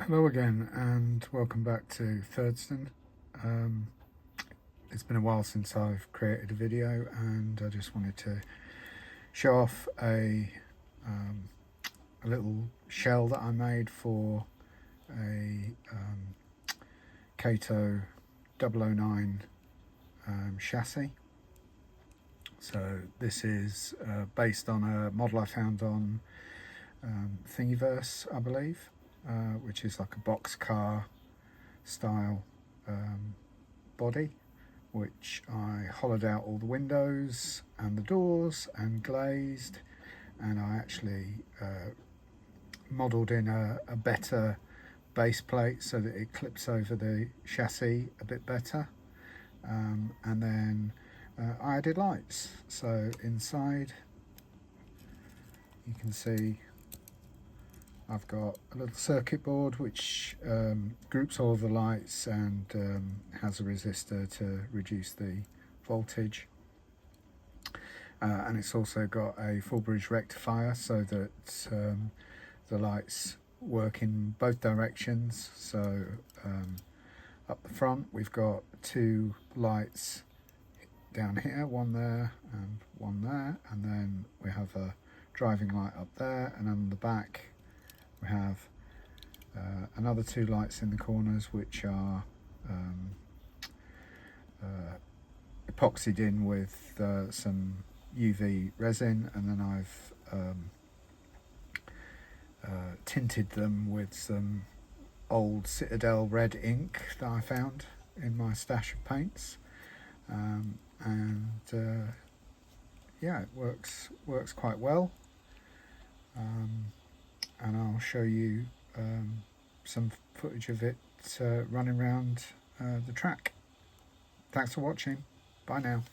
Hello again and welcome back to Thirdstone. It's been a while since I've created a video and I just wanted to show off a little shell that I made for a Kato 009 chassis. So this is based on a model I found on Thingiverse, I believe. Which is like a boxcar style body, which I hollowed out all the windows and the doors and glazed, and I actually modelled in a better base plate so that it clips over the chassis a bit better, and then I added lights. So inside you can see I've got a little circuit board which groups all the lights and has a resistor to reduce the voltage, and it's also got a full bridge rectifier so that the lights work in both directions. So up the front we've got two lights down here, one there and one there, and then we have a driving light up there, and on the back we have another two lights in the corners which are epoxied in with some UV resin, and then I've tinted them with some old Citadel red ink that I found in my stash of paints, and yeah, it works quite well. And I'll show you some footage of it running around the track. Thanks for watching. Bye now.